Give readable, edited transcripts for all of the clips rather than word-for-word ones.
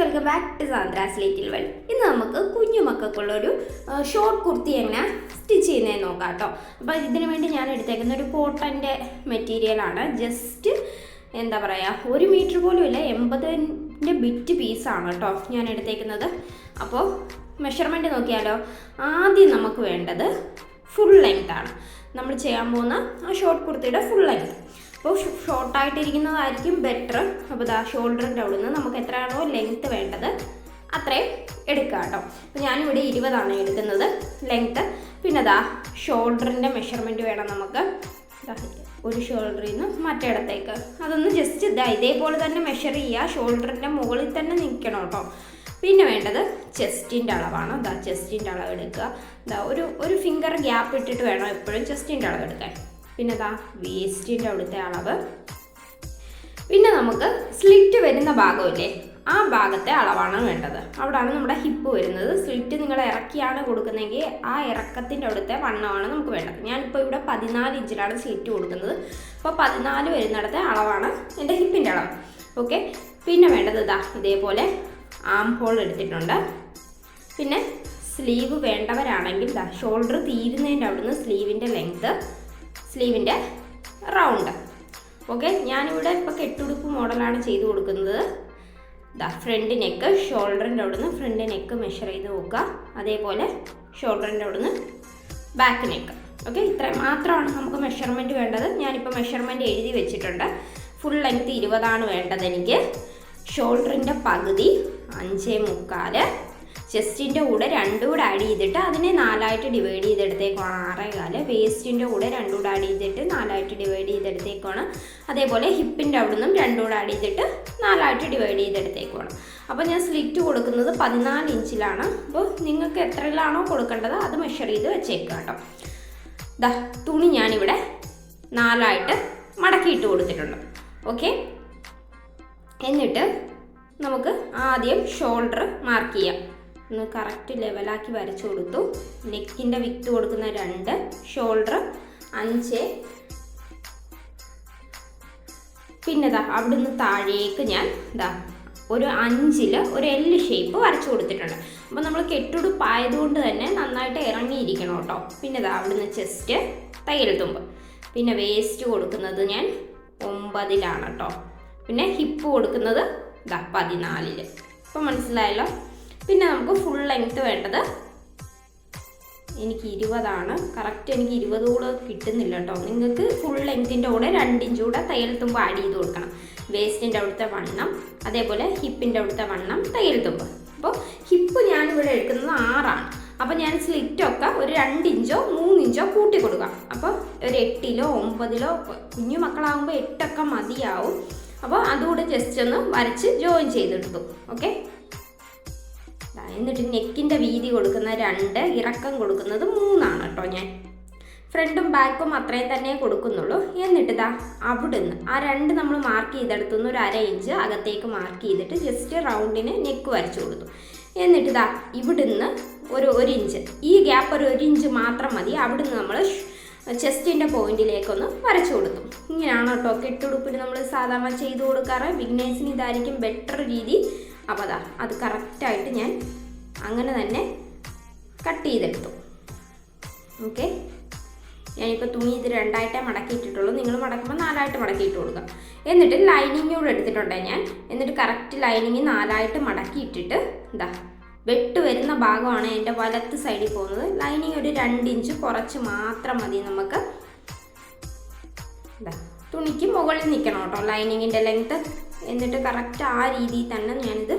Welcome back to Sandra's little world. ഇന്ന് നമുക്ക് കുഞ്ഞു മക്കൾക്കുള്ളൊരു ഷോർട്ട് കുർത്തി എങ്ങനെ സ്റ്റിച്ച് ചെയ്യുന്നതെന്ന് നോക്കാം കേട്ടോ. അപ്പോൾ ഇതിനു വേണ്ടി ഞാൻ എടുത്തേക്കുന്ന ഒരു കോട്ടൻ്റെ മെറ്റീരിയലാണ്. ജസ്റ്റ് എന്താ പറയുക, 1 മീറ്റർ പോലും ഇല്ല, 80ൻ്റെ ബിറ്റ് പീസാണ് കേട്ടോ ഞാൻ എടുത്തേക്കുന്നത്. അപ്പോൾ മെഷർമെൻറ്റ് നോക്കിയാലോ. ആദ്യം നമുക്ക് വേണ്ടത് ഫുൾ ലെങ്ത്താണ്. നമ്മൾ ചെയ്യാൻ പോകുന്ന ആ ഷോർട്ട് കുർത്തിയുടെ ഫുൾ ലെങ്ത്. അപ്പോൾ ഷോർട്ടായിട്ടിരിക്കുന്നതായിരിക്കും ബെറ്റർ. അപ്പോൾ ഷോൾഡറിൻ്റെ അവിടെ നിന്ന് നമുക്ക് എത്രയാണോ ലെങ്ത്ത് വേണ്ടത് അത്രയും എടുക്കുക കേട്ടോ. അപ്പോൾ ഞാനിവിടെ 20 എടുക്കുന്നത് ലെങ്ത്ത്. പിന്നെ ഷോൾഡറിൻ്റെ മെഷർമെൻറ്റ് വേണം നമുക്ക്. ഒരു ഷോൾഡറിൽ നിന്ന് മറ്റേടത്തേക്ക് അതൊന്ന് ജസ്റ്റ് ഇതേപോലെ തന്നെ മെഷർ ചെയ്യുക. ഷോൾഡറിൻ്റെ മുകളിൽ തന്നെ നിൽക്കണം കേട്ടോ. പിന്നെ വേണ്ടത് ചെസ്റ്റിൻ്റെ അളവാണ്. ചെസ്റ്റിൻ്റെ അളവ് എടുക്കുക. ഒരു ഫിംഗർ ഗ്യാപ്പ് ഇട്ടിട്ട് വേണം എപ്പോഴും ചെസ്റ്റിൻ്റെ അളവ് എടുക്കാൻ. പിന്നെ വേസ്റ്റിൻ്റെ അവിടുത്തെ അളവ്. പിന്നെ നമുക്ക് സ്ലിറ്റ് വരുന്ന ഭാഗമില്ലേ, ആ ഭാഗത്തെ അളവാണ് വേണ്ടത്. അവിടെയാണ് നമ്മുടെ ഹിപ്പ് വരുന്നത്. സ്ലിറ്റ് നിങ്ങൾ ഇറക്കിയാണ് കൊടുക്കുന്നതെങ്കിൽ ആ ഇറക്കത്തിൻ്റെ അവിടുത്തെ വണ്ണമാണ് നമുക്ക് വേണ്ടത്. ഞാനിപ്പോൾ ഇവിടെ 14 ഇഞ്ചിലാണ് സ്ലിറ്റ് കൊടുക്കുന്നത്. അപ്പോൾ 14 വരുന്നിടത്തെ അളവാണ് എൻ്റെ ഹിപ്പിൻ്റെ അളവ്. ഓക്കെ. പിന്നെ വേണ്ടത് ഇതേപോലെ ആം ഹോൾ എടുത്തിട്ടുണ്ട്. പിന്നെ സ്ലീവ് വേണ്ടവരാണെങ്കിൽ ഷോൾഡർ തീരുന്നതിൻ്റെ അവിടുന്ന് സ്ലീവിൻ്റെ ലെങ്ത്ത്, സ്ലീവിൻ്റെ റൗണ്ട്. ഓക്കെ. ഞാനിവിടെ ഇപ്പോൾ കെട്ടുടുപ്പ് മോഡലാണ് ചെയ്ത് കൊടുക്കുന്നത്. ഫ്രണ്ട് നെക്ക്, ഷോൾഡറിൻ്റെ അവിടുന്ന് ഫ്രണ്ട് നെക്ക് മെഷർ ചെയ്ത് നോക്കുക. അതേപോലെ ഷോൾഡറിൻ്റെ അവിടുന്ന് ബാക്ക് നെക്ക്. ഓക്കെ. ഇത്രയും മാത്രമാണ് നമുക്ക് മെഷർമെൻറ്റ് വേണ്ടത്. ഞാനിപ്പോൾ മെഷർമെൻറ്റ് എഴുതി വെച്ചിട്ടുണ്ട്. ഫുൾ ലെങ്ത്ത് 20 വേണ്ടത് എനിക്ക്. ഷോൾഡറിൻ്റെ പകുതി 5.25. ചെസ്റ്റിൻ്റെ കൂടെ 2 കൂടെ ആഡ് ചെയ്തിട്ട് അതിനെ 4 ഡിവൈഡ് ചെയ്തെടുത്തേക്കാണ് 6.25. വേസ്റ്റിൻ്റെ കൂടെ 2 കൂടെ ആഡ് ചെയ്തിട്ട് 4 ഡിവൈഡ് ചെയ്തെടുത്തേക്കാണ്. അതേപോലെ ഹിപ്പിൻ്റെ അവിടെ നിന്നും 2 കൂടെ ആഡ് ചെയ്തിട്ട് 4 ഡിവൈഡ് ചെയ്തെടുത്തേക്കാണ്. അപ്പോൾ ഞാൻ സ്ലിറ്റ് കൊടുക്കുന്നത് 14 ഇഞ്ചിലാണ്. അപ്പോൾ നിങ്ങൾക്ക് എത്രയിലാണോ കൊടുക്കേണ്ടത് അത് മെഷർ ചെയ്ത് വെച്ചേക്കുക കേട്ടോ. തുണി ഞാനിവിടെ 4 മടക്കിയിട്ട് കൊടുത്തിട്ടുണ്ട്. ഓക്കെ. എന്നിട്ട് നമുക്ക് ആദ്യം ഷോൾഡർ മാർക്ക് ചെയ്യാം. ഒന്ന് കറക്റ്റ് ലെവലാക്കി വരച്ചു കൊടുത്തു. നെക്കിൻ്റെ വിത്ത് കൊടുക്കുന്ന 2, ഷോൾഡർ 5. പിന്നെ അവിടുന്ന് താഴേക്ക് ഞാൻ ഒരു 5 ഒരു L ഷേപ്പ് വരച്ചു കൊടുത്തിട്ടുണ്ട്. അപ്പോൾ നമ്മൾ കെട്ടുടുപ്പായതുകൊണ്ട് തന്നെ നന്നായിട്ട് ഇറങ്ങിയിരിക്കണം കേട്ടോ. പിന്നെ അവിടുന്ന് ചെസ്റ്റ്, തയ്യൽ തുമ്പ്. പിന്നെ വേസ്റ്റ് കൊടുക്കുന്നത് ഞാൻ 9 കേട്ടോ. പിന്നെ ഹിപ്പ് കൊടുക്കുന്നത് 14. ഇപ്പോൾ മനസ്സിലായല്ലോ. പിന്നെ നമുക്ക് ഫുൾ ലെങ്ത്ത് വേണ്ടത് എനിക്ക് 20. കറക്റ്റ് എനിക്ക് 20 കൂടെ കിട്ടുന്നില്ല കേട്ടോ. നിങ്ങൾക്ക് ഫുൾ ലെങ്ത്തിൻ്റെ കൂടെ 2 ഇഞ്ച് കൂടെ തയ്യൽ തുമ്പ് ആഡ് ചെയ്ത് കൊടുക്കണം. വേസ്റ്റിൻ്റെ അവിടുത്തെ വണ്ണം, അതേപോലെ ഹിപ്പിൻ്റെ അവിടുത്തെ വണ്ണം, തയ്യൽ തുമ്പ്. അപ്പോൾ ഹിപ്പ് ഞാനിവിടെ എടുക്കുന്നത് 6. അപ്പോൾ ഞാൻ സ്ലിറ്റൊക്കെ ഒരു 2 ഇഞ്ചോ 3 ഇഞ്ചോ കൂട്ടി കൊടുക്കാം. അപ്പോൾ ഒരു 8 9 കുഞ്ഞു മക്കളാകുമ്പോൾ 8 മതിയാവും. അപ്പോൾ അതുകൂടെ ജസ്റ്റ് ഒന്ന് വരച്ച് ജോയിൻ ചെയ്തെടുത്തു. ഓക്കെ. എന്നിട്ട് നെക്കിൻ്റെ വീതി കൊടുക്കുന്ന 2, ഇറക്കം കൊടുക്കുന്നത് 3 കേട്ടോ. ഞാൻ ഫ്രണ്ടും ബാക്കും അത്രയും തന്നെ കൊടുക്കുന്നുള്ളൂ. എന്നിട്ട് അവിടുന്ന് ആ 2 നമ്മൾ മാർക്ക് ചെയ്തെടുത്തുനിന്ന് ഒരു 1/2 ഇഞ്ച് അകത്തേക്ക് മാർക്ക് ചെയ്തിട്ട് ജസ്റ്റ് റൗണ്ടിന് നെക്ക് വരച്ചു കൊടുത്തു. എന്നിട്ട് ഇവിടുന്ന് ഒരു 1 ഇഞ്ച്, ഈ ഗ്യാപ്പ് ഒരു 1 ഇഞ്ച് മാത്രം മതി. അവിടുന്ന് നമ്മൾ ചെസ്റ്റിൻ്റെ പോയിന്റിലേക്കൊന്ന് വരച്ചു കൊടുത്തു. ഇങ്ങനെയാണ് കേട്ടോ കെട്ടുടുപ്പിന് നമ്മൾ സാധാരണ ചെയ്ത് കൊടുക്കാറ്. ബിഗിനേഴ്സിന് ഇതായിരിക്കും ബെറ്റർ രീതി. അപ്പോൾ അത് കറക്റ്റായിട്ട് ഞാൻ അങ്ങനെ തന്നെ കട്ട് ചെയ്തെടുത്തു. ഓക്കെ. ഞാനിപ്പോൾ തുണി ഇത് 2 മടക്കിയിട്ടിട്ടുള്ളൂ. നിങ്ങൾ മടക്കുമ്പോൾ 4 മടക്കിയിട്ട് കൊടുക്കുക. എന്നിട്ട് ലൈനിങ് കൂടെ എടുത്തിട്ടുണ്ടേ ഞാൻ. എന്നിട്ട് കറക്റ്റ് ലൈനിങ് 4 മടക്കിയിട്ടിട്ട് വെട്ട് വരുന്ന ഭാഗമാണ് എൻ്റെ വലത്ത് സൈഡിൽ പോകുന്നത്. ലൈനിങ് ഒരു 2 ഇഞ്ച് കുറച്ച് മാത്രം മതി നമുക്ക്. തുണിക്ക് മുകളിൽ നിൽക്കണം കേട്ടോ ലൈനിങ്ങിൻ്റെ ലെങ്ത്ത്. എന്നിട്ട് കറക്റ്റ് ആ രീതിയിൽ തന്നെ ഞാനിത്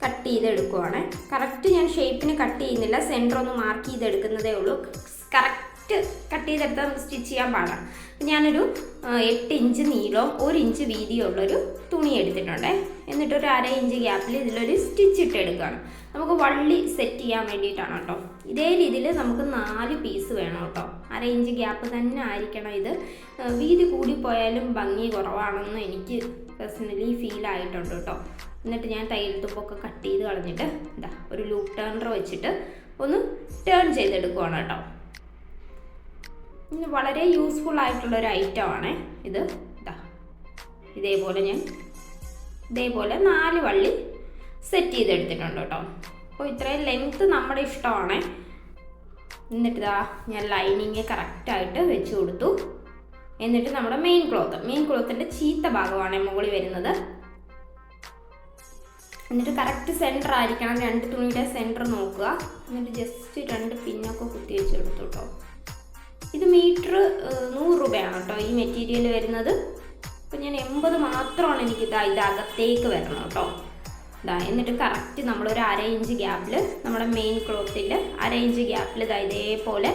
കട്ട് ചെയ്തെടുക്കുവാണ്. കറക്റ്റ് ഞാൻ ഷേപ്പിന് കട്ട് ചെയ്യുന്നില്ല, സെൻറ്റർ ഒന്ന് മാർക്ക് ചെയ്തെടുക്കുന്നതേ ഉള്ളൂ. കറക്റ്റ് കട്ട് ചെയ്തെടുത്താൽ നമുക്ക് സ്റ്റിച്ച് ചെയ്യാൻ പാടാണ്. ഞാനൊരു 8 ഇഞ്ച് നീളവും 1 ഇഞ്ച് വീതിയുള്ളൊരു തുണി എടുത്തിട്ടുണ്ട്. എന്നിട്ടൊരു 1/2 ഇഞ്ച് ഗ്യാപ്പിൽ ഇതിലൊരു സ്റ്റിച്ച് ഇട്ട് എടുക്കുകയാണ്. നമുക്ക് വള്ളി സെറ്റ് ചെയ്യാൻ വേണ്ടിയിട്ടാണ് കേട്ടോ. ഇതേ രീതിയിൽ നമുക്ക് 4 പീസ് വേണം കേട്ടോ. 1/2 ഇഞ്ച് ഗ്യാപ്പ് തന്നെ ആയിരിക്കണം ഇത്. വീതി കൂടിപ്പോയാലും ഭംഗി കുറവാണെന്ന് എനിക്ക് പേഴ്സണലി ഫീൽ ആയിട്ടുണ്ട് കേട്ടോ. എന്നിട്ട് ഞാൻ തയ്യൽ തുമ്പൊക്കെ കട്ട് ചെയ്ത് കളഞ്ഞിട്ട് ഒരു ലൂപ്പ് ടേണർ വെച്ചിട്ട് ഒന്ന് ടേൺ ചെയ്തെടുക്കുവാണ് കേട്ടോ. വളരെ യൂസ്ഫുൾ ആയിട്ടുള്ളൊരു ഐറ്റമാണ് ഇത്. ഇതേപോലെ ഞാൻ 4 വള്ളി സെറ്റ് ചെയ്തെടുത്തിട്ടുണ്ട് കേട്ടോ. അപ്പോൾ ഇത്രയും ലെങ്ത്ത് നമ്മുടെ ഇഷ്ടമാണ്. എന്നിട്ട് ഞാൻ ലൈനിങ് കറക്റ്റായിട്ട് വെച്ച് കൊടുത്തു. എന്നിട്ട് നമ്മുടെ മെയിൻ ക്ലോത്തിൻ്റെ ചീത്ത ഭാഗമാണ് മുകളിൽ വരുന്നത്. എന്നിട്ട് കറക്റ്റ് സെൻറ്റർ ആയിരിക്കണം, 2 തുണിയുടെ സെൻറ്റർ നോക്കുക. എന്നിട്ട് ജസ്റ്റ് 2 പിന്നൊക്കെ കുത്തി വെച്ചെടുത്തു കേട്ടോ. ഇത് മീറ്റർ 100 രൂപയാണ് കേട്ടോ ഈ മെറ്റീരിയൽ വരുന്നത്. അപ്പോൾ ഞാൻ 80 മാത്രമാണ് എനിക്ക് ഇത് അകത്തേക്ക് വരണം കേട്ടോ. എന്നിട്ട് കറക്റ്റ് നമ്മളൊരു 1/2 ഇഞ്ച് ഗ്യാപ്പിൽ നമ്മുടെ മെയിൻ ക്ലോത്തിൽ 1/2 ഇഞ്ച് ഗ്യാപ്പിൽ ഇതേപോലെ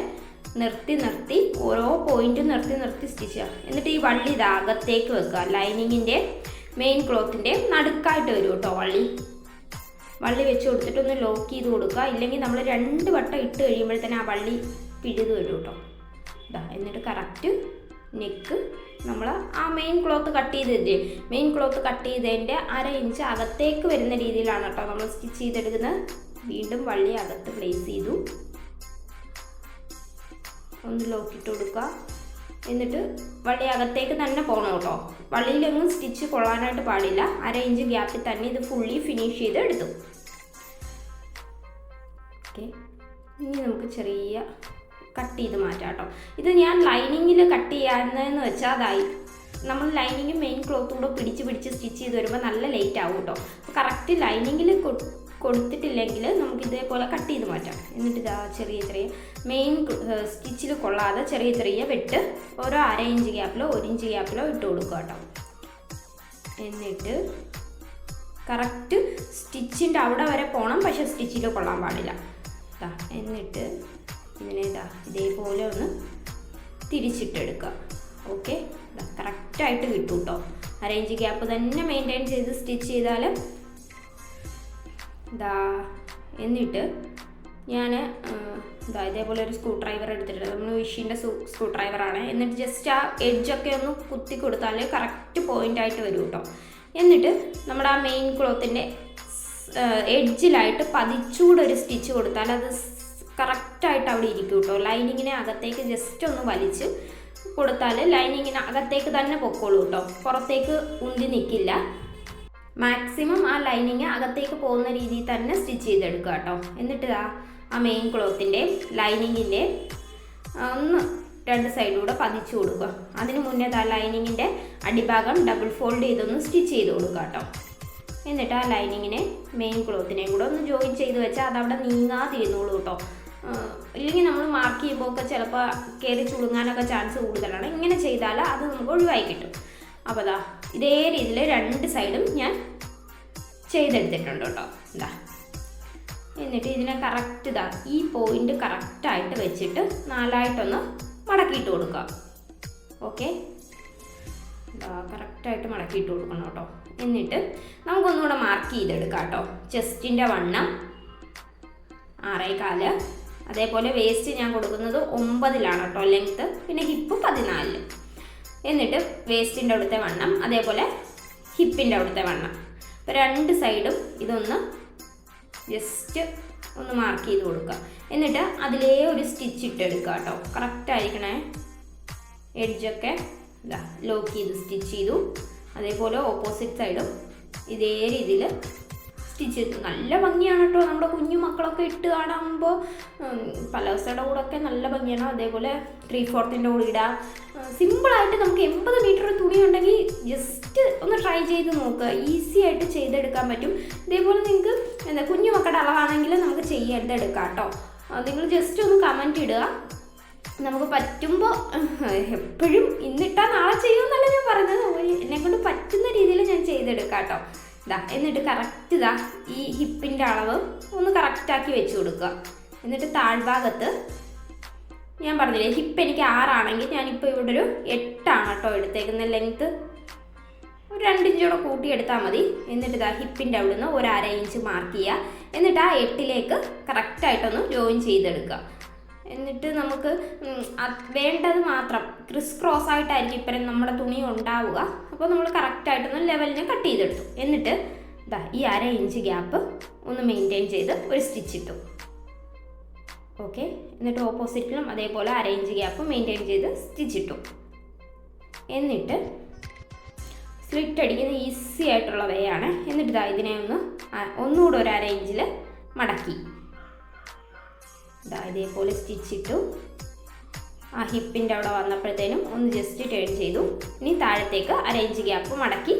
നിർത്തി ഓരോ പോയിന്റ് നിർത്തി സ്റ്റിച്ച് ചെയ്യുക. എന്നിട്ട് ഈ വള്ളി അകത്തേക്ക് വെക്കുക. ലൈനിങ്ങിൻ്റെ മെയിൻ ക്ലോത്തിൻ്റെ നടുക്കായിട്ട് വരും കേട്ടോ വള്ളി വെച്ച് കൊടുത്തിട്ട് ഒന്ന് ലോക്ക് ചെയ്ത് കൊടുക്കുക. ഇല്ലെങ്കിൽ നമ്മൾ 2 വട്ടം ഇട്ട് കഴിയുമ്പോഴത്തേന് ആ വള്ളി പിഴുത് വരും കേട്ടോ. എന്നിട്ട് കറക്റ്റ് നെക്ക് നമ്മൾ ആ മെയിൻ ക്ലോത്ത് കട്ട് ചെയ്തതിൻ്റെ 1/2 ഇഞ്ച് അകത്തേക്ക് വരുന്ന രീതിയിലാണ് കേട്ടോ നമ്മൾ സ്റ്റിച്ച് ചെയ്തെടുക്കുന്നത്. വീണ്ടും വള്ളി അകത്ത് പ്ലേസ് ചെയ്തു, ഒന്ന് ലോക്കിട്ട് കൊടുക്കുക. എന്നിട്ട് വള്ളി അകത്തേക്ക് തന്നെ പോകണം കേട്ടോ. വള്ളിയിലൊന്നും സ്റ്റിച്ച് കൊള്ളാനായിട്ട് പാടില്ല. 1/2 ഇഞ്ച് ഗ്യാപ്പിൽ തന്നെ ഇത് ഫുള്ളി ഫിനിഷ് ചെയ്ത് എടുത്തു. ഓക്കെ, ഇനി നമുക്ക് ചെറിയ കട്ട് ചെയ്ത് മാറ്റാം കേട്ടോ. ഇത് ഞാൻ ലൈനിങ്ങിൽ കട്ട് ചെയ്യാമെന്ന് വെച്ചാൽ നമ്മൾ ലൈനിങ് മെയിൻ ക്ലോത്തും കൂടെ പിടിച്ച് സ്റ്റിച്ച് ചെയ്ത് വരുമ്പോൾ നല്ല ലേറ്റ് ആവും കേട്ടോ. അപ്പോൾ കറക്റ്റ് ലൈനിങ്ങിൽ കൊടുത്തിട്ടില്ലെങ്കിൽ നമുക്ക് ഇതേപോലെ കട്ട് ചെയ്ത് മാറ്റാം. എന്നിട്ട് ചെറിയ മെയിൻ സ്റ്റിച്ചിൽ കൊള്ളാതെ ചെറിയ വെട്ട് ഓരോ 1/2 ഇഞ്ച് ഗ്യാപ്പിലോ 1 ഇഞ്ച് ഗ്യാപ്പിലോ ഇട്ട് കൊടുക്കുക കേട്ടോ. എന്നിട്ട് കറക്റ്റ് സ്റ്റിച്ചിൻ്റെ അവിടെ വരെ പോകണം, പക്ഷേ സ്റ്റിച്ചിൽ കൊള്ളാൻ പാടില്ല. എന്നിട്ട് ഇതിനെ ഇതേപോലെ ഒന്ന് തിരിച്ചിട്ടെടുക്കുക. ഓക്കെ, കറക്റ്റായിട്ട് കിട്ടും കേട്ടോ. 1/2 ഇഞ്ച് ഗ്യാപ്പ് തന്നെ മെയിൻറ്റെയിൻ ചെയ്ത് സ്റ്റിച്ച് ചെയ്താൽ എന്നിട്ട് ഞാൻ ഇതേപോലെ ഒരു സ്ക്രൂ ഡ്രൈവർ എടുത്തിട്ടുണ്ട്. നമ്മൾ വിഷീൻ്റെ സ്ക്രൂ ഡ്രൈവറാണ്. എന്നിട്ട് ജസ്റ്റ് ആ എഡ്ജൊക്കെ ഒന്ന് കുത്തി കൊടുത്താൽ കറക്റ്റ് പോയിൻ്റായിട്ട് വരും കേട്ടോ. എന്നിട്ട് നമ്മുടെ ആ മെയിൻ ക്ലോത്തിൻ്റെ എഡ്ജിലായിട്ട് പതിച്ചുകൂടെ ഒരു സ്റ്റിച്ച് കൊടുത്താൽ അത് കറക്റ്റായിട്ട് അവിടെ ഇരിക്കും കേട്ടോ. ലൈനിങ്ങിനെ അകത്തേക്ക് ജസ്റ്റ് ഒന്ന് വലിച്ച് കൊടുത്താൽ ലൈനിങ്ങിന് അകത്തേക്ക് തന്നെ പൊക്കോളൂ കേട്ടോ, പുറത്തേക്ക് ഉന്തി നിൽക്കില്ല. മാക്സിമം ആ ലൈനിങ് അകത്തേക്ക് പോകുന്ന രീതിയിൽ തന്നെ സ്റ്റിച്ച് ചെയ്തെടുക്കുക കേട്ടോ. എന്നിട്ട് ആ മെയിൻ ക്ലോത്തിൻ്റെ ലൈനിങ്ങിൻ്റെ ഒന്ന് 2 സൈഡിലൂടെ പതിച്ചു കൊടുക്കുക. അതിന് മുന്നേ ലൈനിങ്ങിൻ്റെ അടിഭാഗം ഡബിൾ ഫോൾഡ് ചെയ്തൊന്ന് സ്റ്റിച്ച് ചെയ്ത് കൊടുക്കുക കേട്ടോ. എന്നിട്ട് ആ ലൈനിങ്ങിനെ മെയിൻ ക്ലോത്തിനെയും കൂടെ ഒന്ന് ജോയിൻ ചെയ്ത് വെച്ചാൽ അതവിടെ നീങ്ങാതിരുന്നോളൂ കേട്ടോ. ഇല്ലെങ്കിൽ നമ്മൾ മാർക്ക് ചെയ്യുമ്പോൾ ഒക്കെ ചിലപ്പോൾ കയറി ചുളുങ്ങാനൊക്കെ ചാൻസ് കൂടുതലാണ്. ഇങ്ങനെ ചെയ്താൽ അത് നമുക്ക് ഒഴിവായി കിട്ടും. അപ്പോൾ ഇതേ രീതിയിൽ 2 സൈഡും ഞാൻ ചെയ്തെടുത്തിട്ടുണ്ട് കേട്ടോ. എന്നിട്ട് ഇതിനെ കറക്റ്റ് ഈ പോയിന്റ് കറക്റ്റായിട്ട് വെച്ചിട്ട് 4ആയിട്ടൊന്ന് മടക്കിയിട്ട് കൊടുക്കുക. ഓക്കെ, കറക്റ്റായിട്ട് മടക്കിയിട്ട് കൊടുക്കണം കേട്ടോ. എന്നിട്ട് നമുക്കൊന്നുകൂടെ മാർക്ക് ചെയ്തെടുക്കാം കേട്ടോ. ചെസ്റ്റിൻ്റെ വണ്ണം 6.25, അതേപോലെ വേസ്റ്റ് ഞാൻ കൊടുക്കുന്നത് 9ലാണ് കേട്ടോ ലെങ്ത്ത്, പിന്നെ ഹിപ്പ് 14. എന്നിട്ട് വേസ്റ്റിൻ്റെ അവിടുത്തെ വണ്ണം, അതേപോലെ ഹിപ്പിൻ്റെ അവിടുത്തെ വണ്ണം. അപ്പോൾ 2 സൈഡും ഇതൊന്ന് ജസ്റ്റ് ഒന്ന് മാർക്ക് ചെയ്ത് കൊടുക്കുക. എന്നിട്ട് അതിലേ ഒരു സ്റ്റിച്ച് ഇട്ടെടുക്കുക കേട്ടോ. കറക്റ്റായിരിക്കണേ. എഡ്ജൊക്കെ ലോക്ക് ചെയ്ത് സ്റ്റിച്ച് ചെയ്തു. അതേപോലെ ഓപ്പോസിറ്റ് സൈഡും ഇതേ രീതിയിൽ സ്റ്റിച്ച് ചെയ്തു. നല്ല ഭംഗിയാണ് കേട്ടോ. നമ്മുടെ കുഞ്ഞു മക്കളൊക്കെ ഇട്ട് കാണുമ്പോൾ പലോസയുടെ കൂടെയൊക്കെ നല്ല ഭംഗിയാണ്. അതേപോലെ 3/4 കൂടെ ഇടാം. സിമ്പിളായിട്ട് നമുക്ക് 80 മീറ്റർ തുണി ഉണ്ടെങ്കിൽ ജസ്റ്റ് ഒന്ന് ട്രൈ ചെയ്ത് നോക്കുക. ഈസി ആയിട്ട് ചെയ്തെടുക്കാൻ പറ്റും. ഇതേപോലെ നിങ്ങൾക്ക് കുഞ്ഞു മക്കളുടെ അളവാണെങ്കിൽ നമുക്ക് ചെയ്തെടുക്കാം കേട്ടോ. നിങ്ങൾ ജസ്റ്റ് ഒന്ന് കമൻറ്റ് ഇടുക. നമുക്ക് പറ്റുമ്പോൾ എപ്പോഴും ഇന്നിട്ടാൽ നാളെ ചെയ്യുമെന്നല്ല ഞാൻ പറഞ്ഞത്. എന്നെക്കൊണ്ട് പറ്റുന്ന രീതിയിൽ ഞാൻ ചെയ്തെടുക്കാം കേട്ടോ. എന്നിട്ട് കറക്റ്റ് ഈ ഹിപ്പിൻ്റെ അളവ് ഒന്ന് കറക്റ്റാക്കി വെച്ച് കൊടുക്കുക. എന്നിട്ട് താഴ്ഭാഗത്ത് ഞാൻ പറഞ്ഞില്ലേ, ഹിപ്പ് എനിക്ക് 6 ആണെങ്കിൽ ഞാനിപ്പോൾ ഇവിടെ ഒരു 8 ആണ് കേട്ടോ എടുത്തേക്കുന്ന ലെങ്ത്ത്. ഒരു 2 ഇഞ്ചോടെ കൂട്ടിയെടുത്താൽ മതി. എന്നിട്ട് ഹിപ്പിൻ്റെ അവിടെ നിന്ന് ഒരു 1/2 ഇഞ്ച് മാർക്ക് ചെയ്യുക. എന്നിട്ട് ആ 8ലേക്ക് കറക്റ്റായിട്ടൊന്ന് ജോയിൻ ചെയ്തെടുക്കുക. എന്നിട്ട് നമുക്ക് വേണ്ടത് മാത്രം ക്രിസ് ക്രോസ് ആയിട്ടായിരിക്കും ഇപ്പം നമ്മുടെ തുണി ഉണ്ടാവുക. അപ്പോൾ നമ്മൾ കറക്റ്റായിട്ടൊന്ന് ലെവലിനെ കട്ട് ചെയ്തെടുത്തു. എന്നിട്ട് ഈ 1/2 ഇഞ്ച് ഗ്യാപ്പ് ഒന്ന് മെയിൻറ്റെയിൻ ചെയ്ത് ഒരു സ്റ്റിച്ച് ഇട്ടു. ഓക്കെ, എന്നിട്ട് ഓപ്പോസിറ്റിലും അതേപോലെ 1/2 ഇഞ്ച് ഗ്യാപ്പ് മെയിൻറ്റെയിൻ ചെയ്ത് സ്റ്റിച്ച് ഇട്ടു. എന്നിട്ട് സ്ലിറ്റ് അടിക്കുന്ന ഈസി ആയിട്ടുള്ള വേ ആണ്. എന്നിട്ട് ഇതാ ഇതിനെ ഒന്നുകൂടെ ഒരു അര ഇഞ്ചിൽ മടക്കി ഇതാ ഇതേപോലെ സ്റ്റിച്ചിട്ടു. ആ ഹിപ്പിൻ്റെ അവിടെ വന്നപ്പോഴത്തേനും ഒന്ന് ജസ്റ്റ് ടേൺ ചെയ്തു. ഇനി താഴത്തേക്ക് അര ഇഞ്ച് ഗ്യാപ്പ് മടക്കി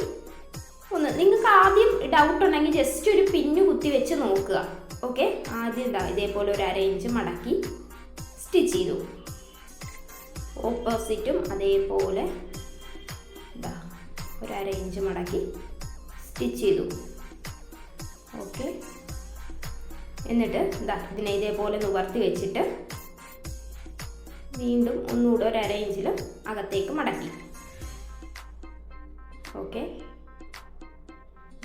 നിങ്ങൾക്ക് ആദ്യം ഡൗട്ട് ഉണ്ടെങ്കിൽ ജസ്റ്റ് ഒരു പിന്ന് കുത്തി വെച്ച് നോക്കുക. ഓക്കെ, ആദ്യം ഇതാ ഇതേപോലെ ഒരു അര ഇഞ്ച് മടക്കി സ്റ്റിച്ച് ചെയ്തു. ഓപ്പോസിറ്റും അതേപോലെ ഇതാ ഒരു അര ഇഞ്ച് മടക്കി സ്റ്റിച്ച് ചെയ്തു. ഓക്കെ, എന്നിട്ട് ഇതാ ഇതിനെ ഇതേപോലെ നിവർത്തി വെച്ചിട്ട് വീണ്ടും ഒന്നുകൂടെ ഒരു അര ഇഞ്ചിൽ അകത്തേക്ക് മടക്കി. ഓക്കെ,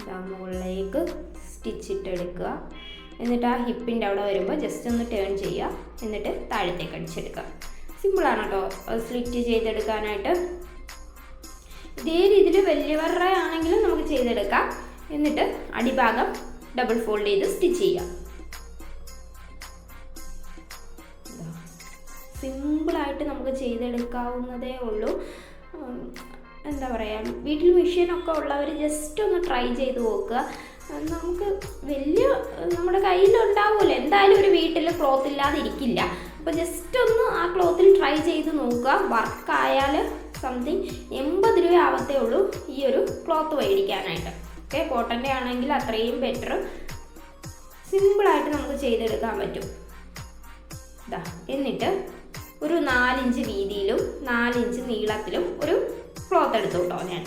ഇതാ മുകളിലേക്ക് സ്റ്റിച്ചിട്ടെടുക്കുക. എന്നിട്ട് ആ ഹിപ്പിൻ്റെ അവിടെ വരുമ്പോൾ ജസ്റ്റ് ഒന്ന് ടേൺ ചെയ്യുക. എന്നിട്ട് താഴത്തേക്ക് അടിച്ചെടുക്കുക. സിമ്പിളാണ് കേട്ടോ സ്ലിറ്റ് ചെയ്തെടുക്കാനായിട്ട്. ഇതേ രീതിയിൽ വലിയവരുടെ ആണെങ്കിലും നമുക്ക് ചെയ്തെടുക്കാം. എന്നിട്ട് അടിഭാഗം ഡബിൾ ഫോൾഡ് ചെയ്ത് സ്റ്റിച്ച് ചെയ്യാം. സിമ്പിളായിട്ട് നമുക്ക് ചെയ്തെടുക്കാവുന്നതേ ഉള്ളൂ. എന്താ പറയുക, വീട്ടിൽ മെഷീനൊക്കെ ഉള്ളവർ ജസ്റ്റ് ഒന്ന് ട്രൈ ചെയ്ത് നോക്കുക. നമുക്ക് വലിയ നമ്മുടെ കയ്യിലുണ്ടാവുമല്ലോ, എന്തായാലും ഒരു വീട്ടിൽ ക്ലോത്ത് ഇല്ലാതെ ഇരിക്കില്ല. അപ്പോൾ ജസ്റ്റ് ഒന്ന് ആ ക്ലോത്തിൽ ട്രൈ ചെയ്ത് നോക്കുക. വർക്കായാൽ സംതിങ് 80 രൂപ ആവത്തേ ഉള്ളൂ ഈ ഒരു ക്ലോത്ത് മേടിക്കാനായിട്ട്. ഓക്കെ, കോട്ടൻ്റെ ആണെങ്കിൽ അത്രയും ബെറ്റർ. സിമ്പിളായിട്ട് നമുക്ക് ചെയ്തെടുക്കാൻ പറ്റും. ഇതാ എന്നിട്ട് ഒരു 4 ഇഞ്ച് വീതിയിലും 4 ഇഞ്ച് നീളത്തിലും ഒരു ക്ലോത്ത് എടുത്തു കേട്ടോ ഞാൻ.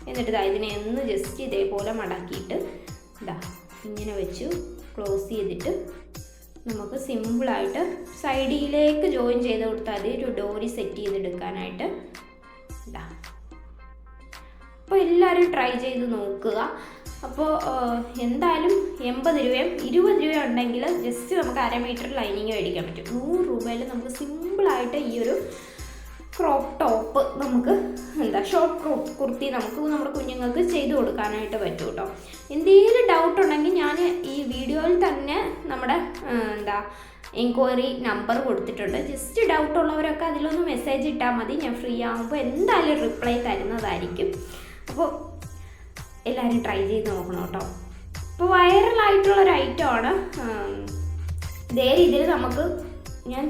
എന്നിട്ട് ഇതാ ഇതിനെ ഒന്ന് ജസ്റ്റ് ഇതേപോലെ മടക്കിയിട്ട് ഇതാ ഇങ്ങനെ വെച്ച് ക്ലോസ് ചെയ്തിട്ട് നമുക്ക് സിമ്പിളായിട്ട് സൈഡിലേക്ക് ജോയിൻ ചെയ്ത് കൊടുത്താൽ മതി ഒരു ഡോറി സെറ്റ് ചെയ്തെടുക്കാനായിട്ട്. ഇതാ, അപ്പോൾ എല്ലാവരും ട്രൈ ചെയ്ത് നോക്കുക. അപ്പോൾ എന്തായാലും 80 രൂപയും 20 രൂപ ഉണ്ടെങ്കിൽ ജസ്റ്റ് നമുക്ക് 1/2 മീറ്റർ ലൈനിങ് മേടിക്കാൻ പറ്റും. 100 രൂപയിൽ നമുക്ക് സിമ്പിളായിട്ട് ഈ ഒരു ക്രോപ്പ് ടോപ്പ് നമുക്ക് ഷോർട്ട് ക്രോപ്പ് കുർത്തി നമുക്ക് നമ്മുടെ കുഞ്ഞുങ്ങൾക്ക് ചെയ്ത് കൊടുക്കാനായിട്ട് പറ്റും കേട്ടോ. എന്തെങ്കിലും ഡൗട്ട് ഉണ്ടെങ്കിൽ ഞാൻ ഈ വീഡിയോയിൽ തന്നെ നമ്മുടെ എൻക്വയറി നമ്പർ കൊടുത്തിട്ടുണ്ട്. ജസ്റ്റ് ഡൗട്ട് ഉള്ളവരൊക്കെ അതിലൊന്ന് മെസ്സേജ് ഇട്ടാൽ മതി. ഞാൻ ഫ്രീ ആകുമ്പോൾ എന്തായാലും റിപ്ലൈ തരുന്നതായിരിക്കും. അപ്പോൾ എല്ലാവരും ട്രൈ ചെയ്ത് നോക്കണം കേട്ടോ. ഇപ്പോൾ വൈറലായിട്ടുള്ളൊരു ഐറ്റമാണ്. ഇതേ രീതിയിൽ നമുക്ക് ഞാൻ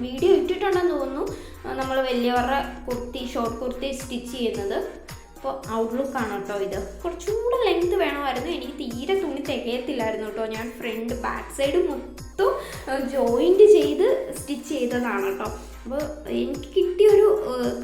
വീഡിയോ ഇട്ടിട്ടുണ്ടെന്ന് തോന്നുന്നു, നമ്മൾ വലിയവരുടെ ഷോർട്ട് കുർത്തി സ്റ്റിച്ച് ചെയ്യുന്നത്. അപ്പോൾ ഔട്ട്ലുക്കാണ് കേട്ടോ ഇത്. കുറച്ചും കൂടെ ലെങ്ത് വേണമായിരുന്നു. എനിക്ക് തീരെ തുണി തികയത്തില്ലായിരുന്നു കേട്ടോ. ഞാൻ ഫ്രണ്ട് ബാക്ക് സൈഡ് മൊത്തം ജോയിൻറ്റ് ചെയ്ത് സ്റ്റിച്ച് ചെയ്തതാണ് കേട്ടോ. അപ്പോൾ എനിക്ക് കിട്ടിയൊരു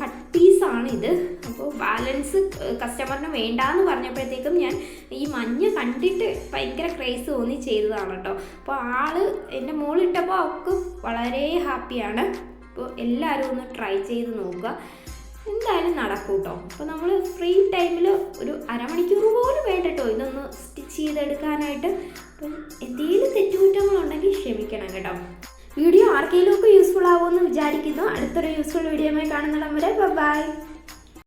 കട്ട് പീസാണ് ഇത്. അപ്പോൾ ബാലൻസ് കസ്റ്റമറിന് വേണ്ടാന്ന് പറഞ്ഞപ്പോഴത്തേക്കും ഞാൻ ഈ മഞ്ഞ കണ്ടിട്ട് ഭയങ്കര ക്രേസ് തോന്നി ചെയ്തതാണ് കേട്ടോ. അപ്പോൾ എൻ്റെ മോളിട്ടപ്പോൾ അവൾക്ക് വളരെ ഹാപ്പിയാണ്. അപ്പോൾ എല്ലാവരും ഒന്ന് ട്രൈ ചെയ്ത് നോക്കുക, എന്തായാലും നടക്കും കേട്ടോ. അപ്പോൾ നമ്മൾ ഫ്രീ ടൈമിൽ ഒരു അരമണിക്കൂർ പോലും വേണ്ട കേട്ടോ ഇതൊന്ന് സ്റ്റിച്ച് ചെയ്തെടുക്കാനായിട്ട്. അപ്പം എന്തെങ്കിലും തെറ്റുകുറ്റങ്ങളുണ്ടെങ്കിൽ ക്ഷമിക്കണം കേട്ടോ. വീഡിയോ ആർക്കെങ്കിലും ഒക്കെ യൂസ്ഫുൾ ആവുമെന്ന് വിചാരിക്കുന്നു. അടുത്തൊരു യൂസ്ഫുൾ വീഡിയോയുമായി കാണുന്നിടം വരെ ബൈ.